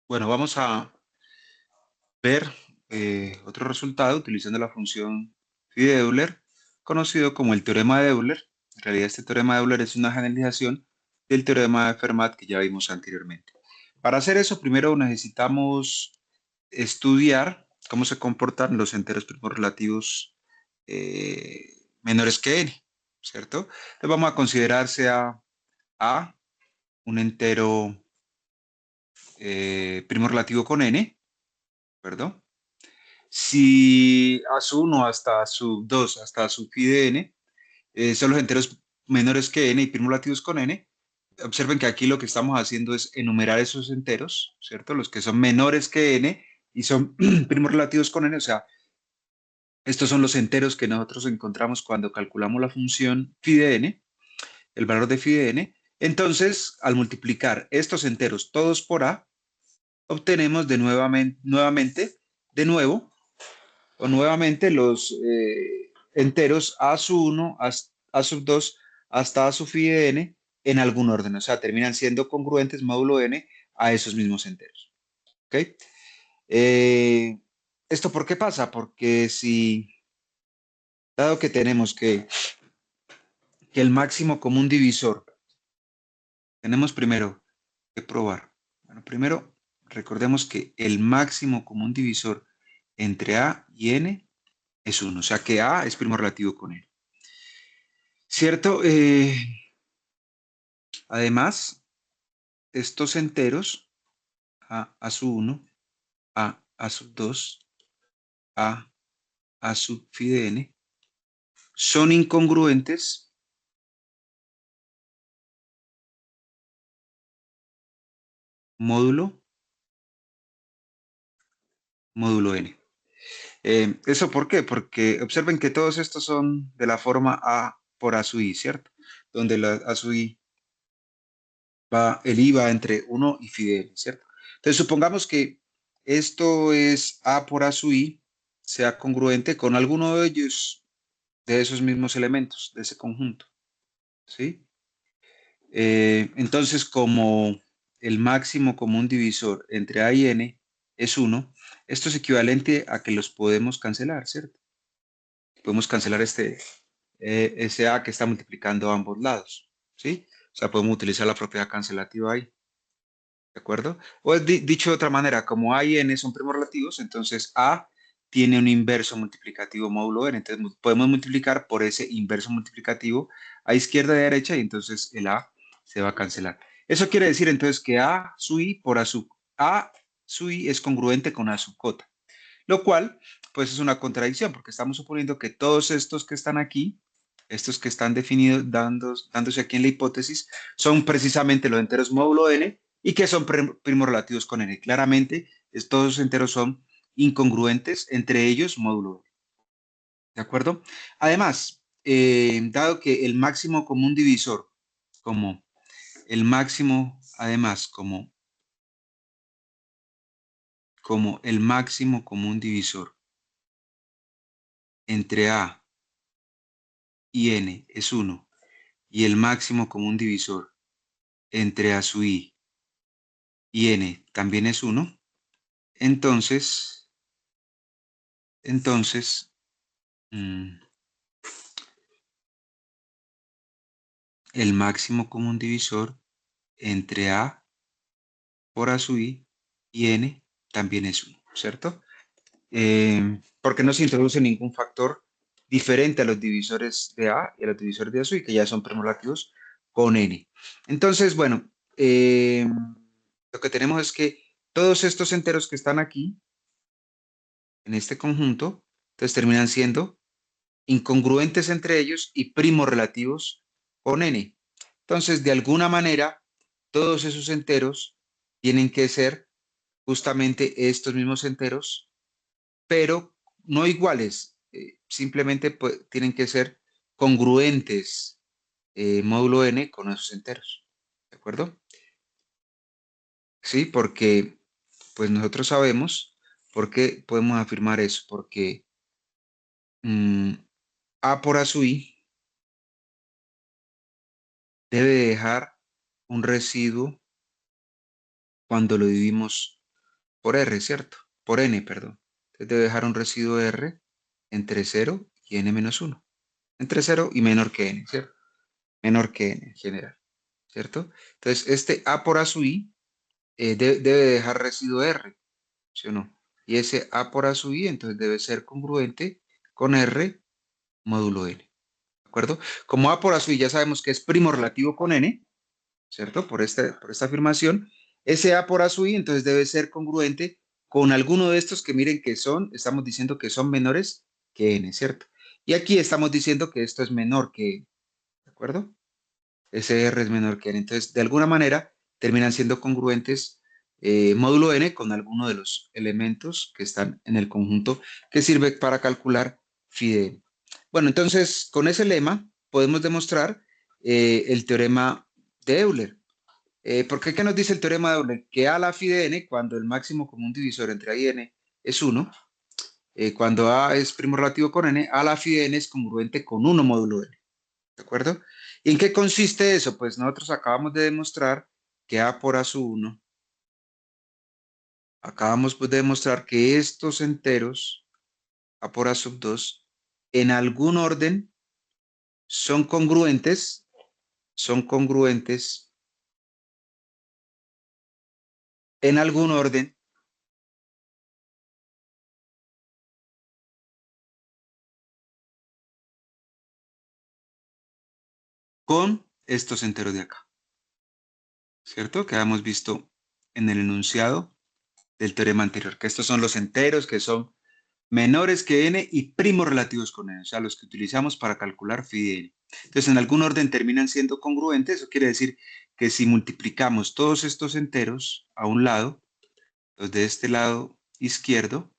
Bueno, vamos a ver otro resultado utilizando la función phi de Euler, conocido como el teorema de Euler. En realidad, este teorema de Euler es una generalización del teorema de Fermat que ya vimos anteriormente. Para hacer eso, primero necesitamos estudiar cómo se comportan los enteros primos relativos menores que n, ¿cierto? Entonces vamos a considerar sea A un entero primo relativo con n, ¿de acuerdo? Si a sub 1 hasta sub 2 hasta sub phi de n son los enteros menores que n y primos con n, observen que aquí lo que estamos haciendo es enumerar esos enteros, ¿cierto? Los que son menores que n y son primos relativos con n, o sea, estos son los enteros que nosotros encontramos cuando calculamos la función phi de n, el valor de phi de n. Entonces, al multiplicar estos enteros todos por a, obtenemos de nuevo o nuevamente los enteros a sub 1, a sub 2, hasta a sub phi de n en algún orden. O sea, terminan siendo congruentes módulo n a esos mismos enteros. ¿Ok? Eh, ¿Esto por qué pasa? Porque si, dado que tenemos que el máximo común divisor, tenemos primero que probar. Bueno, primero recordemos que el máximo común divisor entre a y n es 1. O sea que a es primo relativo con n. ¿Cierto? Además, estos enteros, a sub 1, a sub 2, a sub phi de n, son incongruentes módulo, módulo n. ¿Eso por qué? Porque observen que todos estos son de la forma a por a sub i, ¿cierto? Donde la a sub i el i va entre 1 y phi de n, ¿cierto? Entonces, supongamos que esto es a por a sub i, sea congruente con alguno de ellos, de esos mismos elementos, de ese conjunto, ¿sí? Entonces, como el máximo común divisor entre A y N es 1, esto es equivalente a que los podemos cancelar, ¿cierto? Podemos cancelar ese A que está multiplicando a ambos lados, ¿sí? O sea, podemos utilizar la propiedad cancelativa ahí, ¿de acuerdo? O dicho de otra manera, como A y N son primos relativos, entonces A tiene un inverso multiplicativo módulo N, entonces podemos multiplicar por ese inverso multiplicativo a izquierda y a derecha y entonces el A se va a cancelar. Eso quiere decir entonces que A sub I por A sub I es congruente con A sub j, lo cual pues es una contradicción porque estamos suponiendo que todos estos que están aquí, estos que están definidos, dándose aquí en la hipótesis, son precisamente los enteros módulo n y que son primos relativos con n. Claramente, todos los enteros son incongruentes entre ellos módulo n. ¿De acuerdo? Además, dado que el máximo común divisor, como el máximo, además, como el máximo común divisor entre a y n es 1 y el máximo común divisor entre a sub i y n también es 1, entonces, mm, el máximo común divisor entre a por a sub i y n también es 1, ¿cierto? Porque no se introduce ningún factor diferente a los divisores de a y a los divisores de a sub i, que ya son primordiales con n. Entonces, bueno, lo que tenemos es que todos estos enteros que están aquí, en este conjunto, entonces terminan siendo incongruentes entre ellos y primos relativos con n. Entonces, de alguna manera, todos esos enteros tienen que ser justamente estos mismos enteros, pero no iguales, simplemente pues, tienen que ser congruentes módulo n con esos enteros. ¿De acuerdo? Sí, porque pues nosotros sabemos por qué podemos afirmar eso, porque mm, a por a sub i debe dejar un residuo cuando lo dividimos por R, ¿cierto? Por N, perdón. Entonces debe dejar un residuo R entre 0 y N menos 1. Entre 0 y menor que N, ¿cierto? Menor que N en general, ¿cierto? Entonces este A por A sub I debe dejar residuo R, ¿sí o no? Y ese A por A sub I entonces debe ser congruente con R módulo N, ¿de acuerdo? Como A por A sub I ya sabemos que es primo relativo con N, ¿cierto? Por esta afirmación, ese A por A sub I entonces debe ser congruente con alguno de estos que miren que son, estamos diciendo que son menores que N, ¿cierto? Y aquí estamos diciendo que esto es menor que N, ¿de acuerdo? Ese R es menor que N. Entonces, de alguna manera, terminan siendo congruentes módulo N con alguno de los elementos que están en el conjunto que sirve para calcular phi de N. Bueno, entonces, con ese lema podemos demostrar el teorema de Euler. ¿Por qué? ¿Qué nos dice el teorema de Euler? Que A la phi de N, cuando el máximo común divisor entre A y N es 1, cuando A es primo relativo con N, A la phi de N es congruente con 1 módulo N. ¿De acuerdo? ¿Y en qué consiste eso? Pues nosotros acabamos de demostrar que A por A sub 1, acabamos pues, de demostrar que estos enteros, A por A sub 2, en algún orden son congruentes en algún orden con estos enteros de acá, ¿cierto? Que habíamos visto en el enunciado del teorema anterior, que estos son los enteros que son menores que n y primos relativos con n, o sea, los que utilizamos para calcular phi de n. Entonces, en algún orden terminan siendo congruentes, eso quiere decir que si multiplicamos todos estos enteros a un lado, los de este lado izquierdo,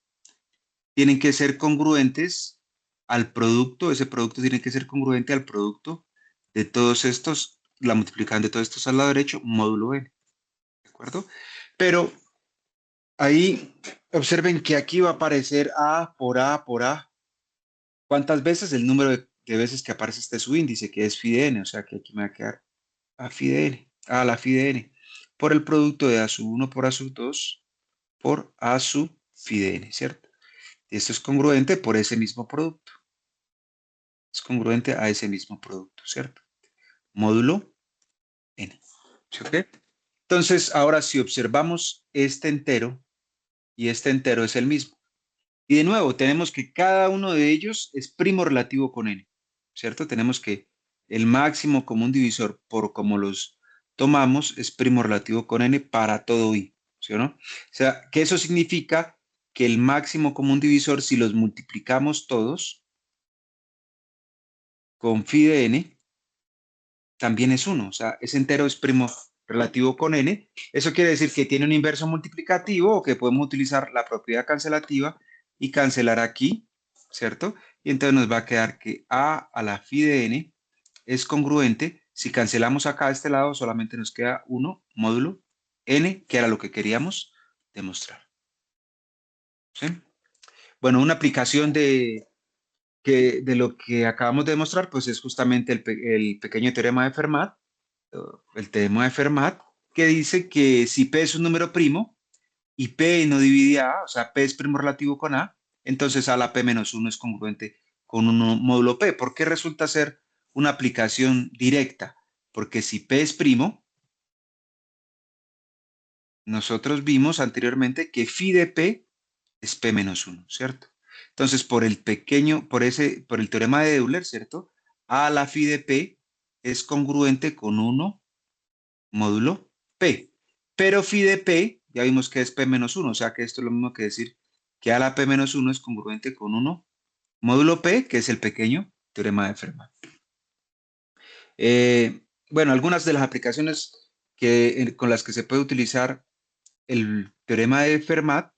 tienen que ser congruentes al producto, ese producto tiene que ser congruente al producto de todos estos, la multiplicación de todos estos al lado derecho, módulo n, ¿de acuerdo? Pero ahí observen que aquí va a aparecer A por A por A. ¿Cuántas veces? El número de veces que aparece este subíndice, que es phi de n, o sea que aquí me va a quedar a phi de n, a la phi de n, por el producto de a sub 1 por a sub 2 por a sub phi de n, ¿cierto? Y esto es congruente por ese mismo producto, es congruente a ese mismo producto, ¿cierto? Módulo n, ¿sí? ¿Ok? Entonces, ahora si observamos este entero, y este entero es el mismo, y de nuevo, tenemos que cada uno de ellos es primo relativo con n, ¿cierto? Tenemos que el máximo común divisor por como los tomamos es primo relativo con n para todo i, ¿sí o no? O sea, que eso significa que el máximo común divisor, si los multiplicamos todos con phi de n, también es 1, o sea, ese entero es primo relativo con n. Eso quiere decir que tiene un inverso multiplicativo o que podemos utilizar la propiedad cancelativa y cancelar aquí, ¿cierto? Y entonces nos va a quedar que a la phi de n es congruente. Si cancelamos acá a este lado, solamente nos queda 1 módulo n, que era lo que queríamos demostrar, ¿sí? Bueno, una aplicación de lo que acabamos de demostrar, pues es justamente el pequeño teorema de Fermat, el teorema de Fermat, que dice que si P es un número primo y P no divide a A, o sea, P es primo relativo con A, entonces A la P menos 1 es congruente con un módulo P. ¿Por qué resulta ser una aplicación directa? Porque si P es primo, nosotros vimos anteriormente que phi de P es P menos 1, ¿cierto? Entonces, por el teorema de Euler, ¿cierto? A la phi de P es congruente con 1 módulo P. Pero phi de P, ya vimos que es P menos 1, o sea que esto es lo mismo que decir que a la P menos 1 es congruente con 1 módulo P, que es el pequeño teorema de Fermat. Bueno, algunas de las aplicaciones con las que se puede utilizar el teorema de Fermat,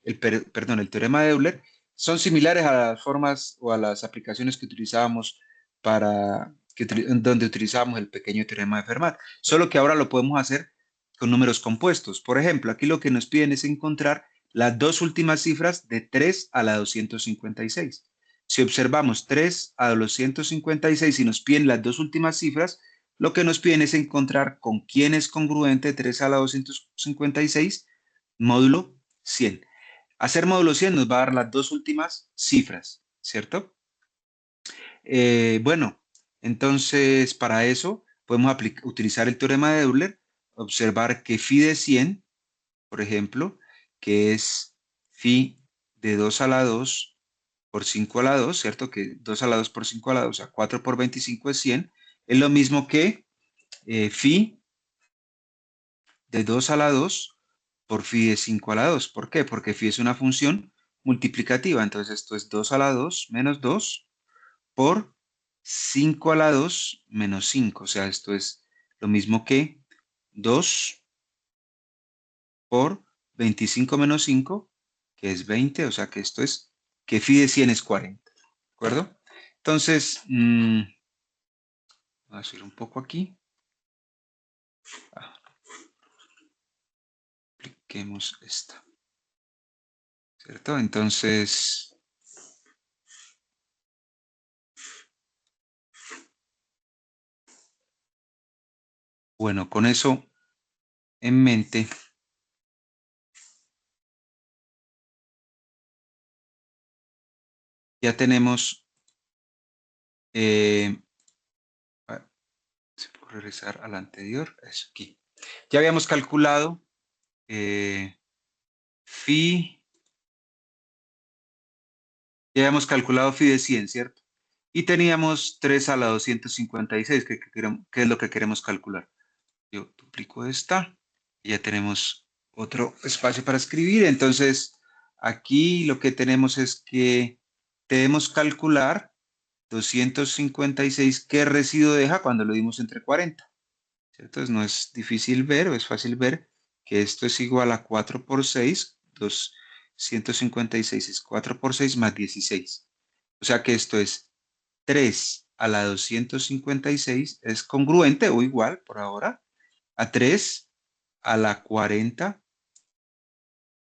perdón, el teorema de Euler, son similares a las formas o a las aplicaciones que utilizábamos donde utilizábamos el pequeño teorema de Fermat, solo que ahora lo podemos hacer con números compuestos. Por ejemplo, aquí lo que nos piden es encontrar las dos últimas cifras de 3 a la 256. Si observamos 3 a la 256 y nos piden las dos últimas cifras, lo que nos piden es encontrar con quién es congruente 3 a la 256 módulo 100. Hacer módulo 100 nos va a dar las dos últimas cifras, ¿cierto? Bueno, entonces para eso podemos utilizar el teorema de Euler, observar que phi de 100, por ejemplo, que es phi de 2 a la 2 por 5 a la 2, ¿cierto? Que 2 a la 2 por 5 a la 2, o sea, 4 por 25 es 100, es lo mismo que phi de 2 a la 2 por phi de 5 a la 2. ¿Por qué? Porque phi es una función multiplicativa, entonces esto es 2 a la 2 menos 2 por 5 a la 2 menos 5, o sea, esto es lo mismo que 2 por 25 menos 5, que es 20, o sea que esto es que phi de 100 es 40, ¿de acuerdo? Entonces, voy a subir un poco aquí. Apliquemos esta, ¿cierto? Entonces, bueno, con eso en mente, ya tenemos, eh, se puede regresar a la anterior, eso aquí. Ya habíamos calculado phi, ya habíamos calculado phi de 100, ¿cierto? Y teníamos 3 a la 256, que es lo que queremos calcular. Yo duplico esta y ya tenemos otro espacio para escribir. Entonces, aquí lo que tenemos es que debemos calcular 256 qué residuo deja cuando lo dimos entre 40. ¿Cierto? Entonces, no es difícil ver o es fácil ver que esto es igual a 4 por 6. 256 es 4 por 6 más 16. O sea que esto es 3 a la 256 es congruente o igual por ahora a 3 a la 40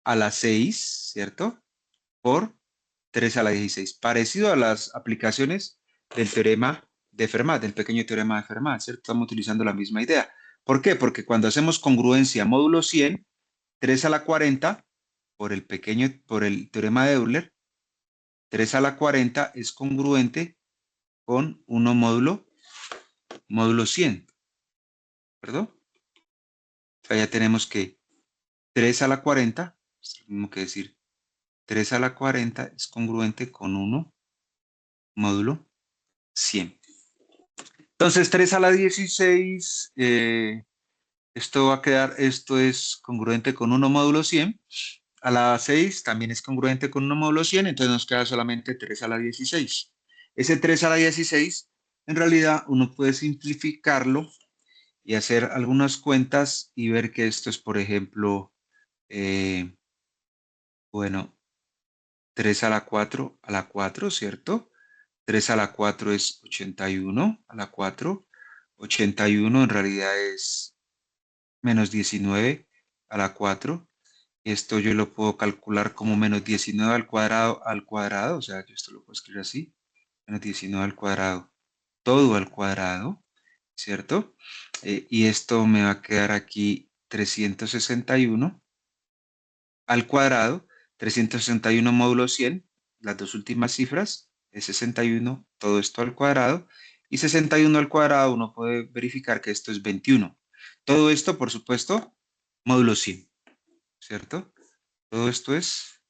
a la 6, ¿cierto? Por 3 a la 16. Parecido a las aplicaciones del teorema de Fermat, del pequeño teorema de Fermat, ¿cierto? Estamos utilizando la misma idea. ¿Por qué? Porque cuando hacemos congruencia módulo 100, 3 a la 40 por el teorema de Euler, 3 a la 40 es congruente con 1 módulo 100, ¿verdad? O sea, ya tenemos que 3 a la 40, es lo mismo que decir 3 a la 40 es congruente con 1 módulo 100. Entonces, 3 a la 16, esto va a quedar, esto es congruente con 1 módulo 100. A la 6 también es congruente con 1 módulo 100, entonces nos queda solamente 3 a la 16. Ese 3 a la 16, en realidad uno puede simplificarlo y hacer algunas cuentas y ver que esto es, por ejemplo, eh, bueno, 3 a la 4, ¿cierto? 3 a la 4 es 81 a la 4. 81 en realidad es menos 19 a la 4. Esto yo lo puedo calcular como menos 19 al cuadrado, o sea, yo esto lo puedo escribir así, menos 19 al cuadrado, todo al cuadrado, ¿cierto? Y esto me va a quedar aquí 361 al cuadrado, 361 módulo 100, las dos últimas cifras es 61, todo esto al cuadrado, y 61 al cuadrado uno puede verificar que esto es 21. Todo esto, por supuesto, módulo 100, ¿cierto? Todo esto es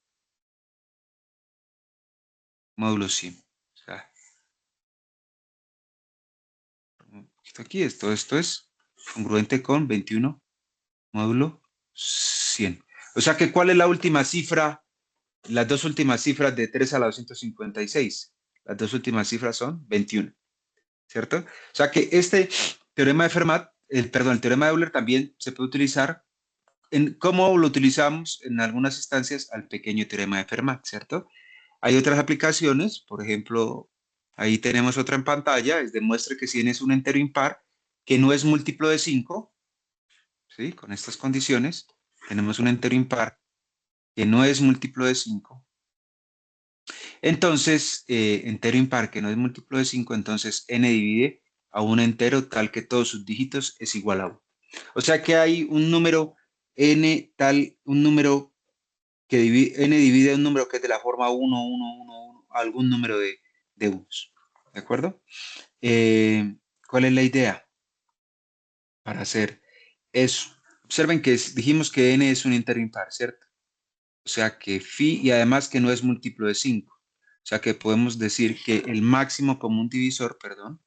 módulo 100. O sea, esto aquí, esto es congruente con 21 módulo 100. O sea que, ¿cuál es la última cifra? Las dos últimas cifras de 3 a la 256. Las dos últimas cifras son 21, ¿cierto? O sea que este teorema de Fermat, el teorema de Euler también se puede utilizar ¿cómo lo utilizamos en algunas instancias al pequeño teorema de Fermat, ¿cierto? Hay otras aplicaciones, por ejemplo, ahí tenemos otra en pantalla, es demuestre que si n es un entero impar que no es múltiplo de 5, ¿sí? Con estas condiciones, tenemos un entero impar que no es múltiplo de 5. Entonces, entero impar que no es múltiplo de 5, entonces n divide a un entero tal que todos sus dígitos es igual a 1. O sea que hay un número n tal, un número que n divide un número que es de la forma 1, 1, 1, 1, algún número de unos. ¿De acuerdo? ¿Cuál es la idea para hacer eso? Observen que dijimos que n es un entero impar, ¿cierto? O sea que phi y además que no es múltiplo de 5. O sea que podemos decir que el máximo común divisor, perdón,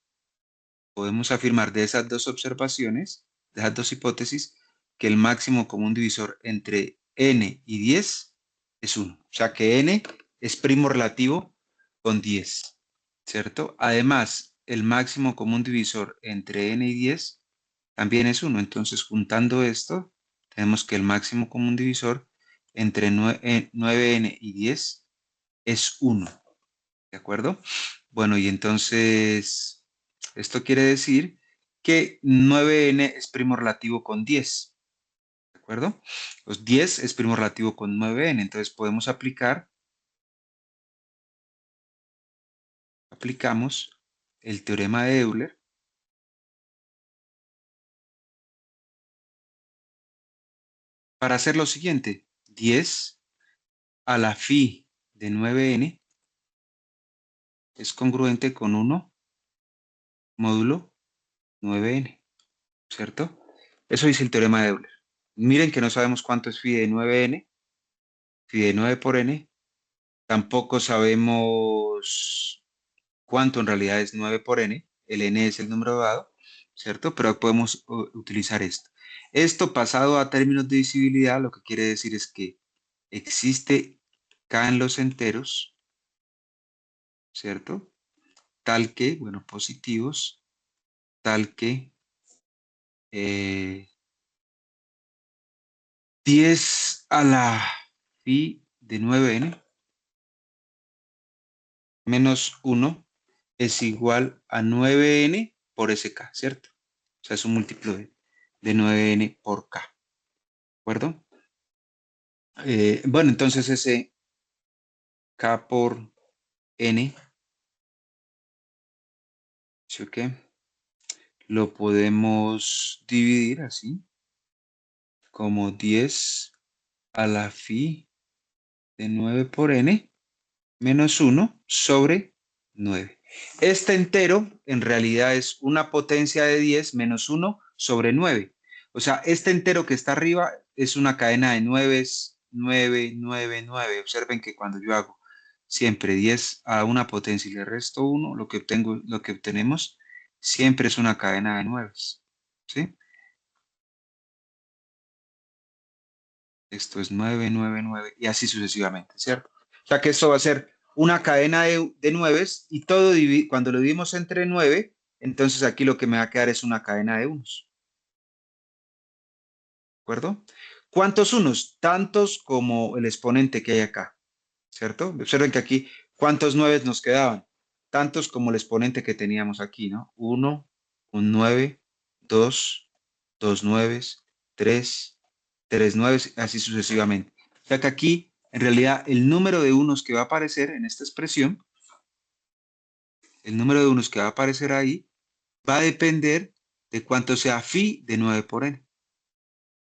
podemos afirmar de esas dos observaciones, de esas dos hipótesis, que el máximo común divisor entre n y 10 es 1. O sea que n es primo relativo con 10, ¿cierto? Además, el máximo común divisor entre n y 10 también es 1. Entonces, juntando esto, tenemos que el máximo común divisor entre 9n y 10 es 1. ¿De acuerdo? Bueno, y entonces, esto quiere decir que 9n es primo relativo con 10. ¿De acuerdo? Pues 10 es primo relativo con 9n. Entonces, aplicamos el teorema de Euler para hacer lo siguiente. 10 a la phi de 9n es congruente con 1 módulo 9n, ¿cierto? Eso dice el teorema de Euler. Miren que no sabemos cuánto es phi de 9n, phi de 9 por n, tampoco sabemos cuánto en realidad es 9 por n, el n es el número dado, ¿cierto? Pero podemos utilizar esto. Esto pasado a términos de divisibilidad, lo que quiere decir es que existe k en los enteros, ¿cierto? Tal que, bueno, positivos, tal que 10 a la phi de 9n menos 1 es igual a 9n por sk, ¿cierto? O sea, es un múltiplo de 9n por k, ¿de acuerdo? Bueno, entonces ese k por n, ¿sí o qué? Lo podemos dividir así, como 10 a la phi de 9 por n menos 1 sobre 9. Este entero en realidad es una potencia de 10 menos 1 sobre 9. O sea, este entero que está arriba es una cadena de 9, 9, 9, 9. Observen que cuando yo hago siempre 10 a una potencia y le resto 1, lo que obtenemos siempre es una cadena de 9. ¿Sí? Esto es 9, 9, 9 y así sucesivamente, ¿cierto? O sea que esto va a ser una cadena de 9 y todo cuando lo dividimos entre 9, entonces aquí lo que me va a quedar es una cadena de unos, ¿de acuerdo? ¿Cuántos unos? Tantos como el exponente que hay acá, ¿cierto? Observen que aquí, ¿cuántos 9 nos quedaban? Tantos como el exponente que teníamos aquí, ¿no? Uno, un 9, dos, dos nueves, tres, tres nueves, así sucesivamente. O sea que aquí, en realidad, el número de unos que va a aparecer en esta expresión, el número de unos que va a aparecer ahí, va a depender de cuánto sea phi de 9 por n,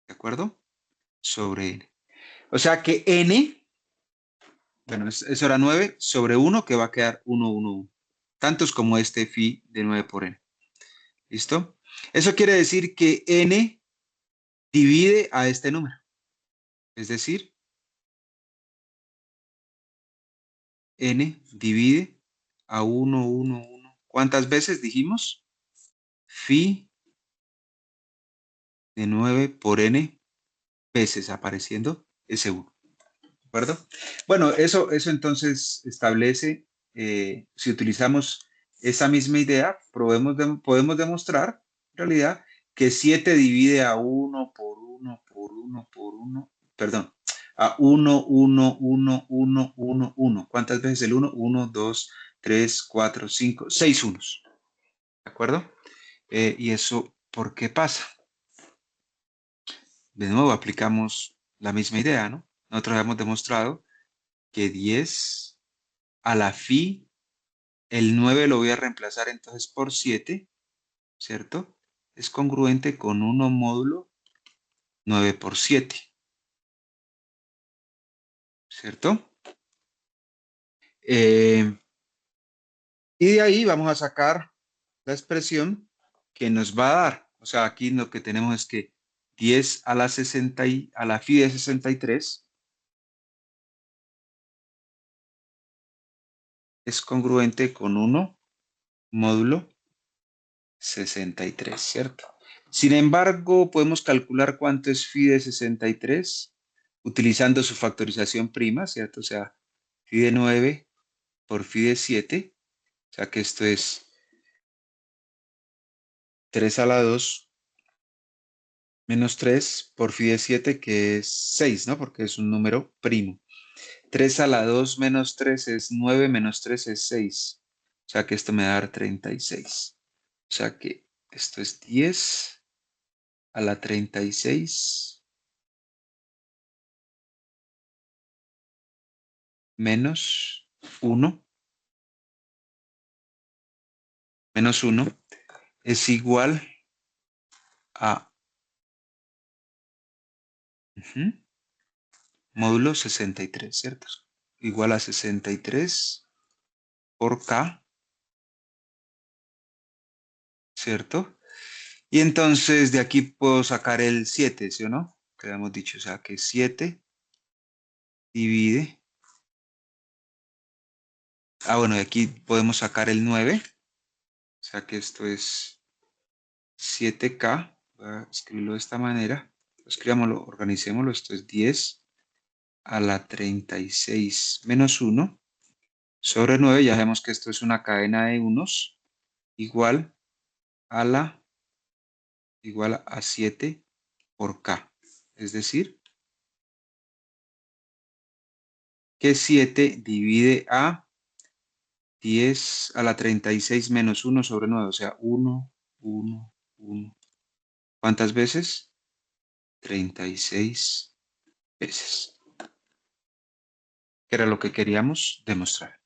¿de acuerdo? Sobre n. O sea que n, bueno, eso era 9 sobre 1, que va a quedar 1, 1, 1. Tantos como este phi de 9 por n. ¿Listo? Eso quiere decir que n divide a este número. Es decir, n divide a 1, 1, 1. ¿Cuántas veces dijimos? Phi de 9 por n veces apareciendo ese 1. ¿De acuerdo? Bueno, eso entonces establece, si utilizamos esa misma idea, podemos demostrar en realidad que 7 divide a 1 por 1 por 1 por 1, perdón, a 1, 1, 1, 1, 1, 1. ¿Cuántas veces el 1? 1, 2, 3, 4, 5, 6 unos. ¿De acuerdo? ¿Y eso por qué pasa? De nuevo aplicamos la misma idea, ¿no? Nosotros hemos demostrado que 10 a la phi, el 9 lo voy a reemplazar entonces por 7, ¿cierto? Es congruente con 1 módulo 9 por 7. ¿cierto? Eh, y de ahí vamos a sacar la expresión que nos va a dar. O sea, aquí lo que tenemos es que 10 a la 60 a la phi de 63 es congruente con 1 módulo 63, ¿cierto? Sin embargo, podemos calcular cuánto es phi de 63 utilizando su factorización prima, ¿cierto? O sea, phi de 9 por phi de 7, o sea que esto es 3 a la 2 menos 3 por phi de 7, que es 6, ¿no? Porque es un número primo. 3 a la 2 menos 3 es 9, menos 3 es 6. O sea que esto me va a dar 36. O sea que esto es 10 a la 36 menos 1, menos 1 es igual a ujú, módulo 63, ¿cierto? Igual a 63 por K, ¿cierto? Y entonces de aquí puedo sacar el 7, ¿sí o no? Que habíamos dicho, o sea que 7 divide. Ah, bueno, de aquí podemos sacar el 9, o sea que esto es 7K. Voy a escribirlo de esta manera. Escribámoslo, organicémoslo. Esto es 10 a la 36 menos 1 sobre 9. Ya sabemos que esto es una cadena de unos igual a igual a 7 por K. Es decir, que 7 divide a 10 a la 36 menos 1 sobre 9, o sea, 1, 1, 1. ¿Cuántas veces? 36 veces, que era lo que queríamos demostrar.